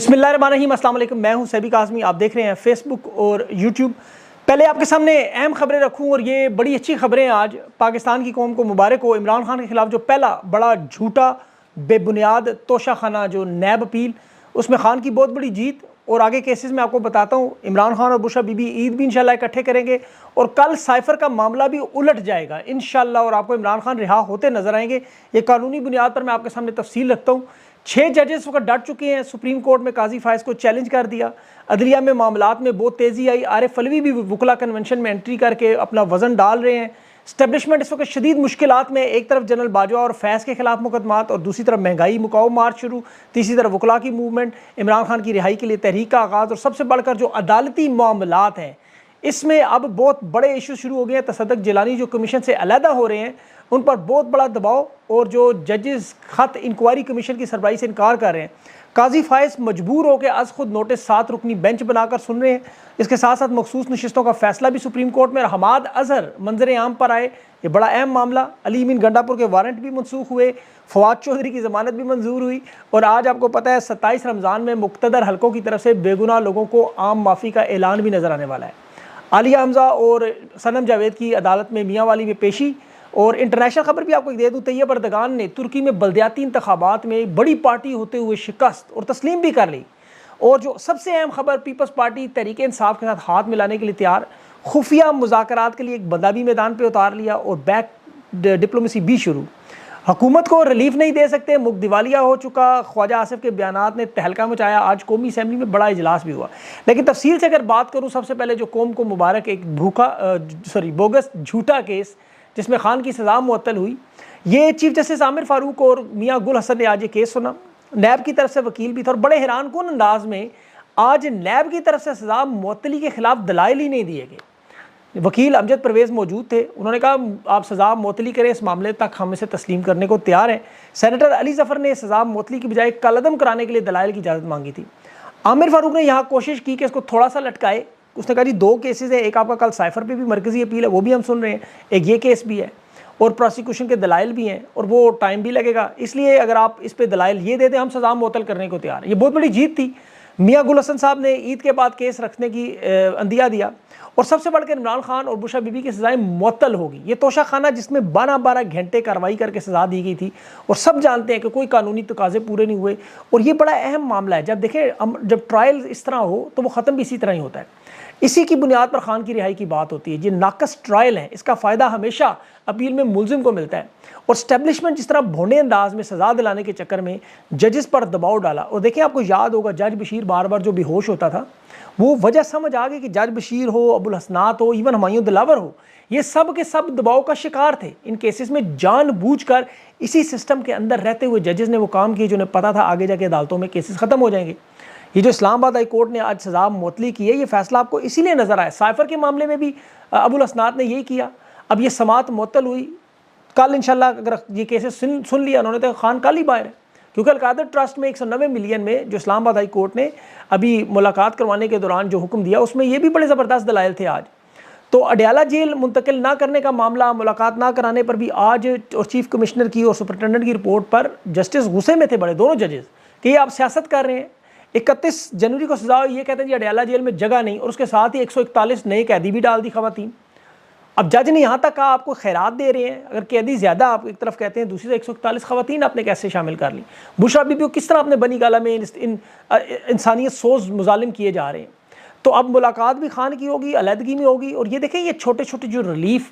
बिस्मिल्लाहिर्रहमानिर्रहीम, अस्सलाम वालेकुम। मैं हूं सैबिक आज़मी। आप देख रहे हैं फेसबुक और यूट्यूब। पहले आपके सामने अहम खबरें रखूं और ये बड़ी अच्छी खबरें आज पाकिस्तान की कौम को मुबारक हो। इमरान खान के खिलाफ जो पहला बड़ा झूठा बेबुनियाद तोशाखाना जो नैब अपील, उसमें खान की बहुत बड़ी जीत। और आगे केसेस में आपको बताता हूँ, इमरान खान और बुशरा बीबी ईद भी इंशाल्लाह इकट्ठे करेंगे और कल साइफर का मामला भी उलट जाएगा इंशाल्लाह और आपको इमरान खान रिहा होते नजर आएंगे। ये कानूनी बुनियाद पर मैं आपके सामने तफसील रखता हूँ। 6 जजेस वक्त डट चुके हैं। सुप्रीम कोर्ट में काजी फायज को चैलेंज कर दिया। अदलिया में मामलात में बहुत तेज़ी आई। आरिफ अलवी भी वकला कन्वेंशन में एंट्री करके अपना वजन डाल रहे हैं। स्टैब्लिशमेंट इस वक्त शदीद मुश्किलात में। एक तरफ जनरल बाजवा और फैज़ के खिलाफ मुकदमात और दूसरी तरफ महंगाई मुकाऊ मार्च शुरू, तीसरी तरफ वकला की मूवमेंट, इमरान खान की रिहाई के लिए तहरीक का आगाज़ और सबसे बढ़कर जो अदालती मामलात हैं, इसमें अब बहुत बड़े इशू शुरू हो गए हैं। तसद्दुक़ जिलानी जो कमीशन से अलहदा हो रहे हैं, उन पर बहुत बड़ा दबाव और जो जजेस ख़त इंक्वायरी कमीशन की सरबराही से इनकार कर रहे हैं। काजी फायज मजबूर होकर आज खुद नोटिस 7 रुकनी बेंच बनाकर सुन रहे हैं। इसके साथ साथ मखसूस नशिस्तों का फैसला भी सुप्रीम कोर्ट में। हमाद अजहर मंजर आम पर आए, ये बड़ा अहम मामला। अली मीन गंडापुर के वारंट भी मनसूख हुए, फवाद चौधरी की ज़मानत भी मंजूर हुई और आज आपको पता है 27 रमज़ान में मुक़्तदर हलकों की तरफ से बेगुनाह लोगों को आम माफ़ी का ऐलान भी नज़र आने वाला है। आलिया हमजा और सनम जावेद की अदालत में मियाँ वाली में पेशी। और इंटरनेशनल खबर भी आपको दे दूँ, तैयब अर्दगान ने तुर्की में बल्दियाती इंतखाबात में बड़ी पार्टी होते हुए शिकस्त और तस्लीम भी कर ली। और जो सबसे अहम खबर, पीपल्स पार्टी तहरीक इंसाफ के साथ हाथ मिलाने के लिए तैयार, खुफिया मुज़ाकरात के लिए एक बंदा भी मैदान पर उतार लिया और बैक डिप्लोमेसी भी शुरू। हुकूमत को रिलीफ नहीं दे सकते, मुख दिवालिया हो चुका। ख्वाजा आसिफ के बयानात ने तहलका मचाया। आज कौमी असम्बली में बड़ा इजलास भी हुआ। लेकिन तफसील से अगर बात करूँ, सबसे पहले जो कौम को मुबारक, एक बोगस झूठा केस जिसमें खान की सज़ा मुअत्तल हुई। ये चीफ जस्टिस आमिर फारूक और मियाँ गुल हसन ने आज ये केस सुना। नैब की तरफ से वकील भी था और बड़े हैरान कुन अंदाज में आज नैब की तरफ से सज़ा मुअत्तली के खिलाफ दलाइल ही नहीं दिए गए। वकील अमजद परवेज़ मौजूद थे। उन्होंने कहा आप सज़ा मुअत्तली करें, इस मामले तक हम इसे तस्लीम करने को तैयार हैं। सेनेटर अली जफ़र ने सज़ा मुअत्तली की बजाय कलअदम कराने के लिए दलाइल की इजाज़त मांगी थी। आमिर फारूक ने यहाँ कोशिश की कि इसको थोड़ा सा लटकाए। उसने कहा जी 2 केसेस हैं, एक आपका कल साइफर पे भी मरकज़ी अपील है, वो भी हम सुन रहे हैं, एक ये केस भी है और प्रोसिक्यूशन के दलाइल भी हैं और वो टाइम भी लगेगा, इसलिए अगर आप इस पे दलाइल ये दे दें, हम सज़ा मुअत्तल करने को तैयार हैं। ये बहुत बड़ी जीत थी। मियाँ गुल हसन साहब ने ईद के बाद केस रखने की अंदिया दिया और सबसे बढ़कर इमरान खान और बुशरा बीबी की सज़ाएँ मुअत्तल होगी। ये तोशाखाना जिसमें 12-12 घंटे कार्रवाई करके सज़ा दी गई थी और सब जानते हैं कि कोई कानूनी तकाज़े पूरे नहीं हुए और ये बड़ा अहम मामला है। जब देखें, जब ट्रायल इस तरह हो तो वो ख़त्म भी इसी तरह ही होता है। इसी की बुनियाद पर खान की रिहाई की बात होती है। ये नाकस ट्रायल है, इसका फ़ायदा हमेशा अपील में मुलजिम को मिलता है। और स्टैब्लिशमेंट जिस तरह भोंडे अंदाज में सज़ा दिलाने के चक्कर में जजेस पर दबाव डाला। और देखिए, आपको याद होगा जज बशीर बार बार जो बेहोश होता था, वो वजह समझ आ गई कि जज बशीर हो, अबुल हसनात हो, इवन हुमायूं दिलावर हो, ये सब के सब दबाव का शिकार थे। इन केसेस में जानबूझकर इसी सिस्टम के अंदर रहते हुए जजेस ने वो काम किए जिन्हें पता था आगे जाके अदालतों में केसेस ख़त्म हो जाएंगे। ये जो इस्लामाबाद हाई कोर्ट ने आज सज़ा मुअत्तली की है, ये फैसला आपको इसीलिए नज़र आया। साइफर के मामले में भी अबुल हसनात ने यही किया। अब ये समात मुअत्तल हुई, कल इंशाल्लाह अगर ये केसेस सुन लिया उन्होंने तो खान कल ही बाहर है, क्योंकि अलकादर ट्रस्ट में 190 मिलियन में जो इस्लामाबाद हाई कोर्ट ने अभी मुलाकात करवाने के दौरान जो हुक्म दिया, उसमें ये भी बड़े ज़बरदस्त दलाइल थे। आज तो अडयाला जेल मुंतकिल ना करने का मामला, मुलाकात ना कराने पर भी आज और चीफ कमिश्नर की और सुपरिटेंडेंट की रिपोर्ट पर जस्टिस गुस्से में थे बड़े, दोनों जजेस, कि ये आप सियासत कर रहे हैं। 31 जनवरी को सजा हुई, ये कहते हैं जी अडयाला जेल में जगह नहीं और उसके साथ ही 141 नए कैदी भी डाल दी खवातीन। अब जज ने यहाँ तक कहा आपको खैरात दे रहे हैं, अगर कैदी ज़्यादा आप एक तरफ कहते हैं, दूसरी तरफ 141 खवातीन आपने कैसे शामिल कर ली। बुशरा बीबी को किस तरह आपने बनी गाला में इंसानियत सोज मुजालिम किए जा रहे हैं। तो अब मुलाकात भी खान की होगी, अलहदगी में होगी। और ये देखें, ये छोटे छोटे जो रिलीफ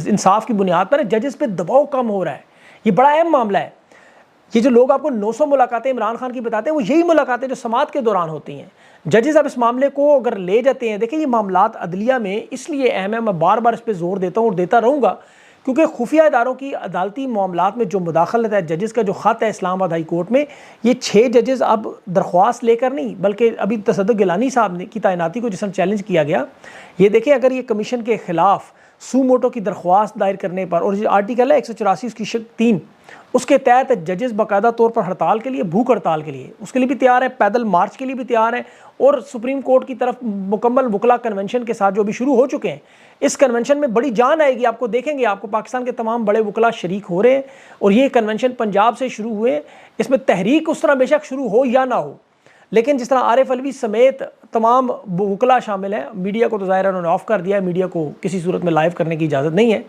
इंसाफ की बुनियाद पर जजेस पे दबाव कम हो रहा है, ये बड़ा अहम मामला है। ये जो लोग आपको 900 मुलाकातें इमरान खान की बताते हैं, वो यही मुलाकातें जो समात के दौरान होती हैं। जजेस अब इस मामले को अगर ले जाते हैं, देखिए ये मामलात अदलिया में इसलिए अहम है, मैं बार बार इस पर जोर देता हूँ और देता रहूँगा, क्योंकि खुफिया इदारों की अदालती मामलात में जो मुदाखलत है, जजेस का जो ख़त है इस्लामाबाद हाई कोर्ट में, ये 6 जजेस अब दरख्वास्त लेकर नहीं, बल्कि अभी तसद्दुक़ गिलानी साहब ने की तैनाती को जिसमें चैलेंज किया गया, ये देखें अगर ये कमीशन के ख़िलाफ़ सू मोटो की दरख्वास्त दायर करने पर, और जो आर्टिकल है 184 की शक 3, उसके तहत जजेस बाकायदा तौर पर हड़ताल के लिए, भूख हड़ताल के लिए, उसके लिए भी तैयार है, पैदल मार्च के लिए भी तैयार है। और सुप्रीम कोर्ट की तरफ मुकम्मल वकला कन्वेंशन के साथ जो भी शुरू हो चुके हैं, इस कन्वेंशन में बड़ी जान आएगी। आपको देखेंगे, आपको पाकिस्तान के तमाम बड़े वकला शरीक हो रहे हैं और ये कन्वेंशन पंजाब से शुरू हुए। इसमें तहरीक उस तरह बेशक शुरू हो या ना हो, लेकिन जिस तरह आरिफ अलवी समेत तमाम वकला शामिल हैं, मीडिया को तो ज़ाहिर उन्होंने ऑफ कर दिया है, मीडिया को किसी सूरत में लाइव करने की इजाज़त नहीं है,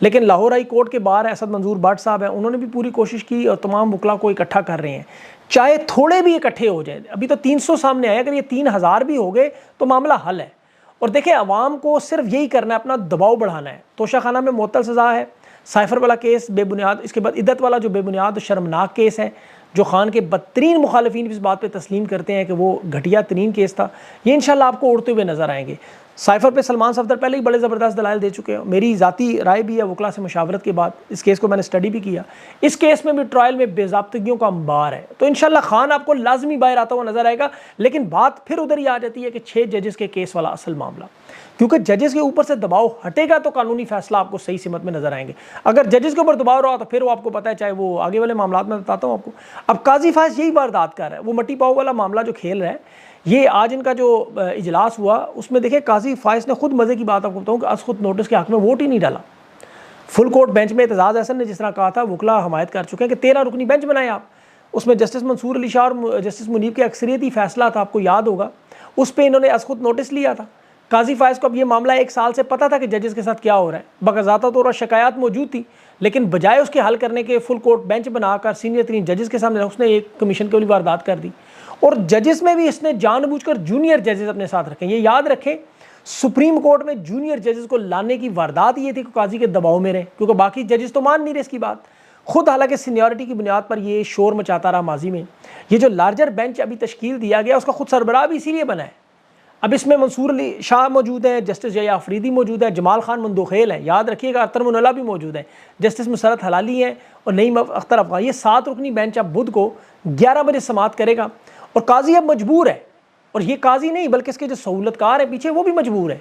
लेकिन लाहौर हाई कोर्ट के बाहर असद मंजूर भट्ट साहब हैं, उन्होंने भी पूरी कोशिश की और तमाम वकला को इकट्ठा कर रहे हैं, चाहे थोड़े भी इकट्ठे हो जाए। अभी तो 300 सामने आए, अगर ये 3000 भी हो गए तो मामला हल है। और देखें, अवाम को सिर्फ यही करना है, अपना दबाव बढ़ाना है। तोशाखाना में मुअत्तल सज़ा है, साइफर वाला केस बेबुनियाद, इसके बाद इद्दत वाला जो बेबुनियाद शर्मनाक केस है, जो खान के बदतरीन मुखालिफिन इस बात पे तस्लीम करते हैं कि वो घटिया तरीन केस था, ये इंशाल्लाह आपको उड़ते हुए नज़र आएंगे। साइफर पे सलमान सफदर पहले ही बड़े ज़बरदस्त दलाइल दे चुके हैं, मेरी ज़ाती राय भी है वकला से मशावरत के बाद, इस केस को मैंने स्टडी भी किया। इस केस में भी ट्रायल में बेज़ाब्तगियों का अंबार है, तो इंशाल्लाह खान आपको लाजमी बाहर आता हुआ नजर आएगा। लेकिन बात फिर उधर ही आ जाती है कि 6 जजेस के केस वाला असल मामला, क्योंकि जजेस के ऊपर से दबाव हटेगा तो कानूनी फैसला आपको सही सिमत में नजर आएंगे। अगर जजेस के ऊपर दबाव रहा तो फिर वो आपको पता है, चाहे वो आगे वाले मामला में बताता हूँ आपको। अब काजी फायज यही वारदात कर रहा है, वो मट्टी पाव वाला मामला जो खेल रहा है। ये आज इनका जो इजलास हुआ उसमें देखें, काजी फायज ने खुद मज़े की बात आपको बताऊँ कि खुद नोटिस के हक में वोट ही नहीं डाला। फुल कोर्ट बेंच में एतजाज़ अहसन ने जिस तरह कहा था, वकला हमायत कर चुके हैं कि 13 रुकनी बेंच बनाए आप। उसमें जस्टिस मंसूर अली शाह और जस्टिस मुनीब के अक्सरियती फैसला था, आपको याद होगा, उस पर इन्होंने खुद नोटिस लिया था। काजी फायज को अब ये मामला 1 साल से पता था कि जजेस के साथ क्या हो रहा है, बाकाज़ाता तौर पर शिकायत मौजूद थी, लेकिन बजाय उसके हल करने के फुल कोर्ट बेंच बनाकर सीनियर तरीन जजेस के सामने उसने एक कमीशन के लिए वारदात कर दी। और जजेस में भी इसने जानबूझकर जूनियर जजेस अपने साथ रखे। ये याद रखें, सुप्रीम कोर्ट में जूनियर जजेस को लाने की वारदात ये थी कि काजी के दबाव में रहे, क्योंकि बाकी जजेस तो मान नहीं रहे इसकी बात। खुद हालांकि सीनियरिटी की बुनियाद पर ये शोर मचाता रहा माजी में। ये जो लार्जर बेंच अभी तश्कील दिया गया उसका खुद सरबराह भी इसीलिए बना है। अब इसमें मंसूर अली शाह मौजूद है, जस्टिस जया अफरीदी मौजूद है, जमाल खान मंदोखेल है, याद रखिएगा, अतर मुनल्ला भी मौजूद है, जस्टिस मुसरत हलाली हैं और नईम अख्तर अफगान। ये 7 रुकनी बेंच अब बुध को 11 बजे समाअत करेगा। और काजी अब मजबूर है, और ये काजी नहीं बल्कि इसके जो सहूलतकार है पीछे वो भी मजबूर है।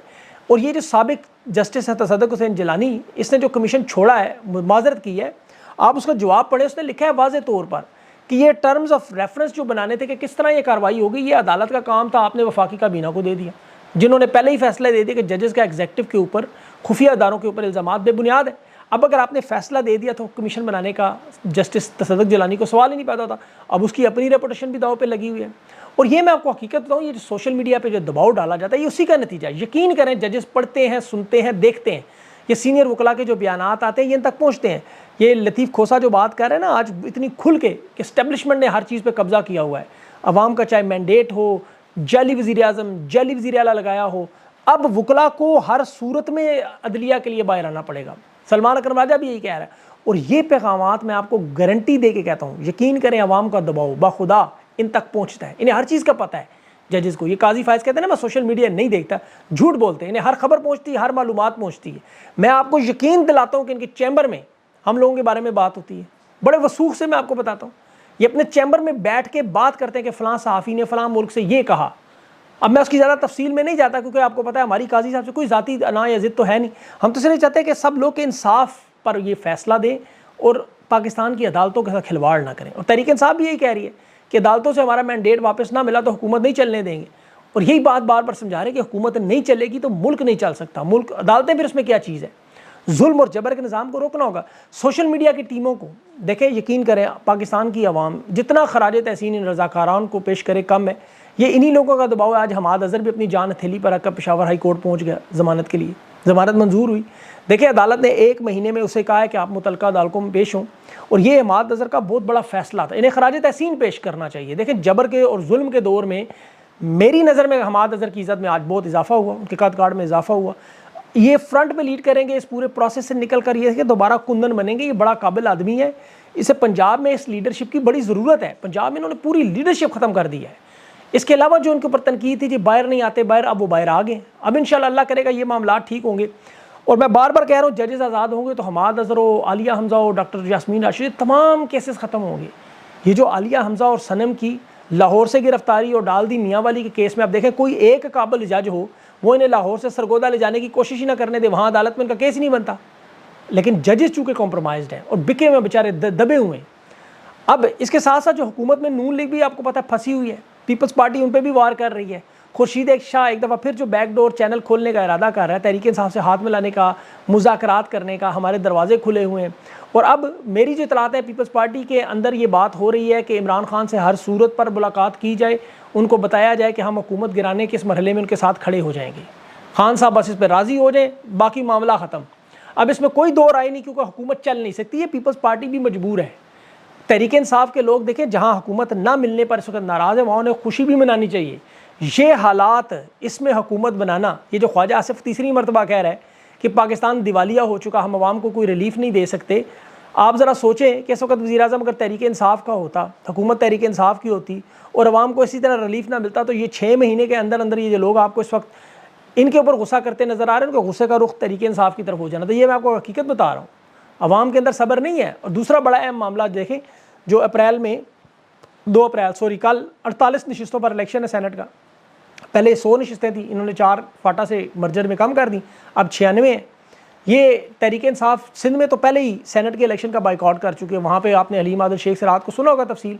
और ये जो साबिक जस्टिस है तसद्दुक़ हुसैन जिलानी, इसने जो कमीशन छोड़ा है, माजरत की है, आप उसका जवाब पढ़े, उसने लिखा है वाज़े तौर पर कि ये टर्म्स ऑफ रेफरेंस जो बनाने थे कि किस तरह ये कार्रवाई होगी, ये अदालत का काम था, आपने वफाकी काबीना को दे दिया, जिन्होंने पहले ही फैसला दे दिया कि जजेस का एग्जीक्यूटिव के ऊपर, खुफिया अदारों के ऊपर इल्ज़ामात बेबुनियाद है। अब अगर आपने फैसला दे दिया तो कमीशन बनाने का जस्टिस तसद्दुक़ जिलानी को सवाल ही नहीं पैदा होता। अब उसकी अपनी रेपुटेशन भी दाव पे लगी हुई है। और ये मैं आपको हकीकत बताऊँ, ये जो सोशल मीडिया पे जो दबाव डाला जाता है ये उसी का नतीजा है। यकीन करें, जजेस पढ़ते हैं, सुनते हैं, देखते हैं, ये सीनियर वकला के जो बयानात आते हैं ये इन तक पहुँचते हैं। ये लतीफ़ खोसा जो बात कर रहे हैं ना आज इतनी खुल के कि इस्टेब्लिशमेंट ने हर चीज़ पर कब्जा किया हुआ है, अवाम का चाहे मैंडेट हो, जाली वज़ीर आज़म, जाली वज़ीर आला लगाया हो, अब वकला को हर सूरत में अदलिया के लिए बाहर आना पड़ेगा। सलमान अकरम राजा भी यही कह रहा है। और ये पैगामात मैं आपको गारंटी दे के कहता हूँ, यकीन करें, अवाम का दबाव बाखुदा इन तक पहुँचता है। इन्हें हर चीज़ का पता है जजेस को। ये काजी फायज कहते हैं ना मैं सोशल मीडिया नहीं देखता, झूठ बोलते हैं, इन्हें हर खबर पहुँचती है, हर मालूमात पहुँचती है। मैं आपको यकीन दिलाता हूँ कि इनके चैम्बर में हम लोगों के बारे में बात होती है, बड़े वसूख से मैं आपको बताता हूँ। ये अपने चैम्बर में बैठ के बात करते हैं कि फ़लाँ सहाफ़ी ने फ़लाँ मुल्क से ये कहा। अब मैं उसकी ज़्यादा तफसील में नहीं जाता, क्योंकि आपको पता है हमारी काजी साहब से कोई ज़ाती अना या ज़िद तो है नहीं। हम तो सिर्फ चाहते हैं कि सब लोग के इंसाफ पर ये फैसला दें और पाकिस्तान की अदालतों के साथ खिलवाड़ ना करें। और तहरीक इंसाफ भी यही कह रही है कि अदालतों से हमारा मैंडेट वापस ना मिला तो हुकूमत नहीं चलने देंगे। और यही बात बार बार समझा रहे हैं कि हुकूमत नहीं चलेगी तो मुल्क नहीं चल सकता। मुल्क अदालतें फिर उसमें क्या चीज़ है? जुल्म और जबर के निज़ाम को रोकना होगा। सोशल मीडिया की टीमों को देखें, यकीन करें, पाकिस्तान की आवाम जितना खराज तहसीन इन रज़ाकारान को पेश करे कम है। ये इन्हीं लोगों का दबाव है। आज हमाद अज़हर भी अपनी जान हथेली पर रखकर पेशावर हाई कोर्ट पहुँच गया ज़मानत के लिए, ज़मानत मंजूर हुई। देखिए, अदालत ने 1 महीने में उसे कहा है कि आप मुतलका अदालतों में पेश हों, और ये हमाद अज़हर का बहुत बड़ा फैसला था। इन्हें खराज तहसीन पेश करना चाहिए। देखें, जबर के और जुल्म के दौर में मेरी नज़र में हमाद अज़हर की इज़्ज़त में आज बहुत इजाफा हुआ, उनके कद काट में इजाफा हुआ। ये फ्रंट पे लीड करेंगे, इस पूरे प्रोसेस से निकल कर ये कि दोबारा कुंदन बनेंगे। ये बड़ा काबिल आदमी है, इसे पंजाब में इस लीडरशिप की बड़ी ज़रूरत है। पंजाब में इन्होंने पूरी लीडरशिप ख़त्म कर दी है। इसके अलावा जो उनके ऊपर तनकीद थी, जी बाहर नहीं आते बाहर, अब वो बाहर आ गए। अब इंशाल्लाह अल्लाह करेगा ये मामला ठीक होंगे। और मैं बार बार कह रहा हूँ, जजेस आज़ाद होंगे तो हमाद अज़हर हो, आलिया हमज़ा हो, डॉक्टर यास्मीन राशिद, तमाम केसेस ख़त्म होंगे। ये जो आलिया हमज़ा और सनम की लाहौर से गिरफ्तारी और डाल दी मियाँ वाली के केस में, आप देखें कोई एक काबिल जज हो वो इन्हें लाहौर से सरगोदा ले जाने की कोशिश ही ना करने दे, वहाँ अदालत में इनका केस ही नहीं बनता। लेकिन जजेस चूँकि कॉम्प्रोमाइज़्ड हैं और बिके हुए बेचारे दबे हुए हैं। अब इसके साथ साथ जो हुकूमत में नून लीग भी आपको पता है फंसी हुई है, पीपल्स पार्टी उन पर भी वार कर रही है। खुर्शीद एक शाह एक दफ़ा फिर जो बैकडोर चैनल खोलने का इरादा कर रहा है, तहरीक इंसाफ से हाथ मिलाने का, मुज़ाकरात करने का, हमारे दरवाजे खुले हुए हैं। और अब मेरी जो इतलात है पीपल्स पार्टी के अंदर ये बात हो रही है कि इमरान खान से हर सूरत पर मुलाकात की जाए, उनको बताया जाए कि हम हुकूमत गिराने के इस मरहले में उनके साथ खड़े हो जाएंगे, खान साहब बस इस पर राज़ी हो जाए, बाकी मामला ख़त्म। अब इसमें कोई दो राय नहीं, क्योंकि हुकूमत चल नहीं सकती है, पीपल्स पार्टी भी मजबूर है। तहरीक इंसाफ के लोग देखें, जहाँ हुकूमत ना मिलने पर इस वक्त नाराज़ है, वहाँ उन्हें खुशी भी मनानी चाहिए। ये हालात, इसमें हुकूमत बनाना, ये जो ख्वाजा आसिफ तीसरी मरतबा कह रहा है कि पाकिस्तान दिवालिया हो चुका, हम आवाम को कोई रिलीफ नहीं दे सकते। आप ज़रा सोचें कि इस वक्त वज़ीर-ए-आज़म अगर तहरीक इंसाफ का होता, हुकूमत तहरीक इंसाफ की होती और आवाम को इसी तरह रिलीफ ना मिलता, तो ये 6 महीने के अंदर अंदर ये जो लोग आपको इस वक्त इनके ऊपर गुस्सा करते नज़र आ रहे हैं, उनके गुस्से का रुख तहरीक इंसाफ की तरफ हो जाना। तो ये मैं आपको हकीकत बता रहा हूँ, आवाम के अंदर सब्र नहीं है। और दूसरा बड़ा अहम मामला देखें, जो अप्रैल में 2 अप्रैल कल 48 नशिस्तों पर इलेक्शन है सेनेट का। पहले 100 नशिस्तें थी, इन्होंने 4 फाटा से मर्जर में कम कर दी, अब 96 हैं। ये तहरीक इंसाफ सिंध में तो पहले ही सेनेट के इलेक्शन का बाइकआउट कर चुके हैं, वहाँ पे आपने हलीम आदिल शेख से रात को सुना होगा तफसील।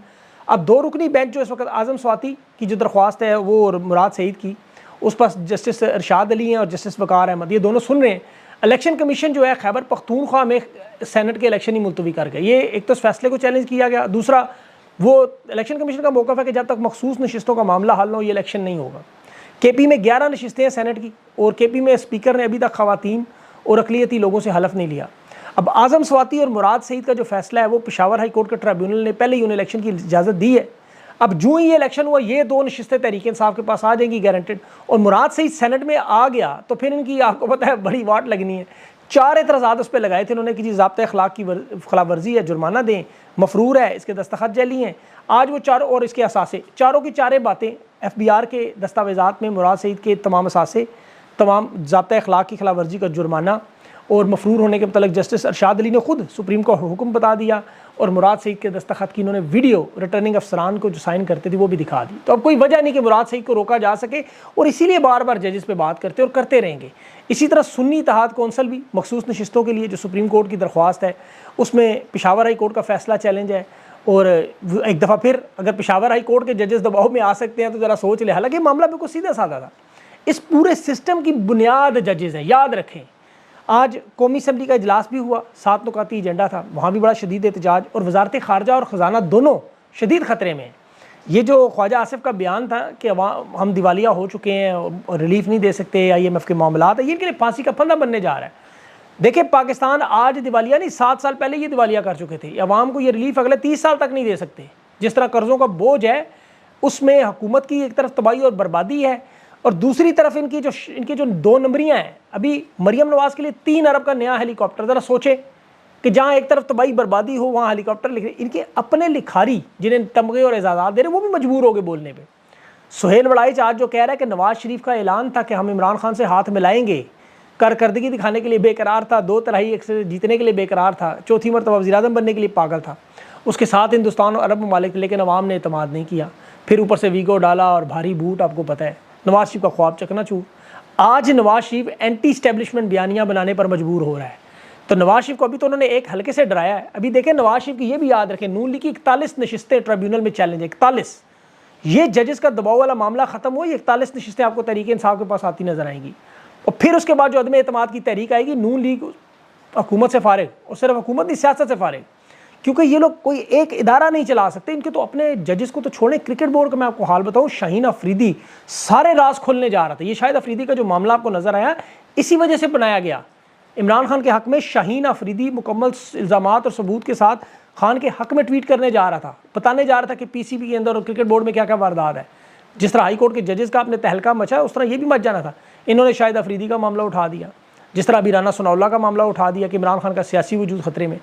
अब 2 रुकनी बेंच जो इस वक्त आज़म स्वाति की जो दरख्वास्त है वो और मुराद सईद की, उस पर जस्टिस अरशाद अली हैं और जस्टिस वकार अहमद, ये दोनों सुन रहे हैं। इलेक्शन कमीशन जो है खैबर पख्तूनख्वा में सेनेट के इलेक्शन ही मुलतवी कर गए। ये एक तो इस फैसले को चैलेंज किया गया, दूसरा वो इलेक्शन कमीशन का मौक़िफ़ है कि जब तक मखसूस नशिस्तों का मामला हल ना हो ये इलेक्शन नहीं होगा। KP में 11 नशिस्तें हैं सेनेट की, और KP में स्पीकर ने अभी तक ख़वातीन और अक़लियती लोगों से हलफ नहीं लिया। अब आज़म स्वाति और मुराद सईद का जो फैसला है वो पेशावर हाई कोर्ट के ट्रिब्यूनल ने पहले ही उन्हें इलेक्शन की इजाज़त दी है। अब जो ही ये इलेक्शन हुआ, ये 2 नशिस्तें तहरीक इंसाफ के पास आ जाएंगी गारंटेड, और मुराद सईद सेनेट में आ गया तो फिर इनकी आपको पता है बड़ी वाट लगनी है। 4 एतराज़ात उस पर लगाए थे उन्होंने कि जी ज़ाब्ता अखलाक की खिलाफ वर्जी है, जुर्माना दें, मफरूर है, इसके दस्तखत जली हैं। आज वो चारों और इसके असासे, चारों की चारें बातें FBR के दस्तावेज़ात में मुराद सईद के तमाम असासे, तमाम ज़ाब्ता अखलाक की खिलाफ वर्जी का जुर्माना और मफरूर होने के मतलब जस्टिस अरशाद अली ने खुद सुप्रीम को हुक्म बता दिया, और मुराद सईद के दस्तखत की इन्होंने वीडियो रिटर्निंग अफसरान को जो साइन करते थे वो भी दिखा दी। तो अब कोई वजह नहीं कि मुराद सईद को रोका जा सके, और इसीलिए बार बार जजेस पे बात करते और करते रहेंगे। इसी तरह सुन्नी इत्तेहाद कौंसल भी मखसूस नशिस्तों के लिए जो सुप्रीम कोर्ट की दरख्वास्त है उसमें पेशावर हाई कोर्ट का फैसला चैलेंज है, और एक दफ़ा फिर अगर पेशावर हाई कोर्ट के जजेस दबाव में आ सकते हैं तो ज़रा सोच ले। हालांकि मामला बिल्कुल सीधा साधा था, इस पूरे सिस्टम की बुनियाद जजेस हैं। याद रखें, आज कौमी असम्बली का इजलास भी हुआ, 7 नुकाती एजेंडा था, वहाँ भी बड़ा शदीद एहतजाज, और वजारत खारजा और ख़जाना दोनों शदीद ख़तरे में हैं। ये जो ख्वाजा आसिफ का बयान था कि हम दिवालिया हो चुके हैं और रिलीफ नहीं दे सकते, IMF के मामलात है, ये इनके लिए फांसी का फंदा बनने जा रहा है। देखिए, पाकिस्तान आज दिवालिया नहीं, 7 साल पहले ये दिवालिया कर चुके थे। अवाम को ये रिलीफ अगले 30 साल तक नहीं दे सकते। जिस तरह कर्ज़ों का बोझ है उसमें हुकूमत की एक तरफ तबाही और बर्बादी है, और दूसरी तरफ इनकी जो 2 नंबरियाँ हैं। अभी मरियम नवाज़ के लिए 3 अरब का नया हेलीकॉप्टर, ज़रा सोचे कि जहाँ एक तरफ तबाही बर्बादी हो वहाँ हेलीकॉप्टर लिख रहे। इनके अपने लिखारी जिन्हें तमगे और एजाज़ात दे रहे वो भी मजबूर हो गए बोलने पर। सुहेल वड़ाइच आज जो कह रहा है कि नवाज़ शरीफ का ऐलान था कि हम इमरान खान से हाथ मिलाएंगे, कारकर्दगी दिखाने के लिए बेकरार था, 2 तिहाई एक से जीतने के लिए बेकरार था, चौथी मरतबा वज़ीर-ए-आज़म बनने के लिए पागल था, उसके साथ हिंदुस्तान और अरब ममालिक, लेकिन अवाम ने एतमाद नहीं किया। फिर ऊपर से वीगो डाला और भारी बूट, आपको पता है नवाज़ शरीफ का ख्वाब चकनाचूर। आज नवाज़ शरीफ एंटी इस्टेब्लिशमेंट बयानियाँ बनाने पर मजबूर हो रहा है। तो नवाज़ शरीफ को अभी तो उन्होंने एक हल्के से डराया है। अभी देखें, नवाज़ शरीफ की ये भी याद रखें, नून लीग की 41 नशिस्तें ट्रिब्यूनल में चैलेंज है, 41। ये जजेस का दबाव वाला मामला ख़त्म हो, ये 41 नशिस्तें आपको तहरीक इंसाफ के पास आती नजर आएंगी। और फिर उसके बाद जो अदम एतमाद की तहरीक आएगी, नून लीग हुकूमत से फारिग, और सिर्फ हुकूमत नहीं सियासत से फारिग, क्योंकि ये लोग कोई एक इदारा नहीं चला सकते। इनके तो अपने जजेस को तो छोड़ें, क्रिकेट बोर्ड का मैं आपको हाल बताऊं, शाहीन अफरीदी सारे राज खोलने जा रहा था। ये शायद अफरीदी का जो मामला आपको नजर आया इसी वजह से बनाया गया। इमरान खान के हक में शाहीन अफरीदी मुकम्मल इल्ज़ामात और सबूत के साथ खान के हक में ट्वीट करने जा रहा था, बताने जा रहा था कि PCB के अंदर और क्रिकेट बोर्ड में क्या क्या वारदात है। जिस तरह हाई कोर्ट के जजेस का आपने तहलका मचा है, उस तरह ये भी मच जाना था। इन्होंने शायद अफरीदी का मामला उठा दिया, जिस तरह अभी राना सनाउल्लाह का मामला उठा दिया कि इमरान खान का सियासी वजूद खतरे में।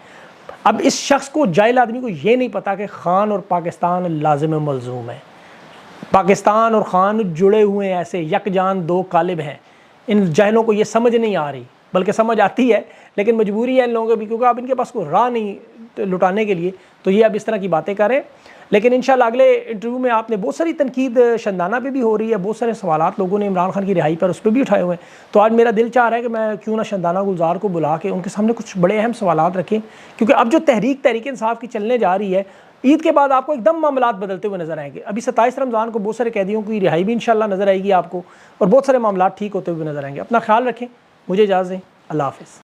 अब इस शख्स को, जाहिल आदमी को ये नहीं पता कि खान और पाकिस्तान लाजिम मलजूम है। पाकिस्तान और खान जुड़े हुए हैं, ऐसे यकजान 2 कालिब हैं। इन जाहिलों को ये समझ नहीं आ रही, बल्कि समझ आती है लेकिन मजबूरी है इन लोगों की भी, क्योंकि अब इनके पास कोई राह नहीं लुटाने के लिए, तो ये अब इस तरह की बातें करें। लेकिन इंशाल्लाह अगले इंटरव्यू में आपने बहुत सारी तनकीद शंदाना पे भी हो रही है, बहुत सारे सवालात लोगों ने इमरान खान की रिहाई पर उस पर भी उठाए हुए हैं। तो आज मेरा दिल चाह रहा है कि मैं क्यों ना शंदाना गुलजार को बुला के उनके सामने कुछ बड़े अहम सवालात रखें, क्योंकि अब जो तहरीक इंसाफ की चलने जा रही है, ईद के बाद आपको एकदम मामलात बदलते हुए नजर आएंगे। अभी 27 रमज़ान को बहुत सारे कैदियों की रिहाई भी इंशाल्लाह नजर आएगी आपको, और बहुत सारे मामलात ठीक होते हुए नजर आएंगे। अपना ख्याल रखें, मुझे इजाज़त दें, अल्लाह हाफ़िज़।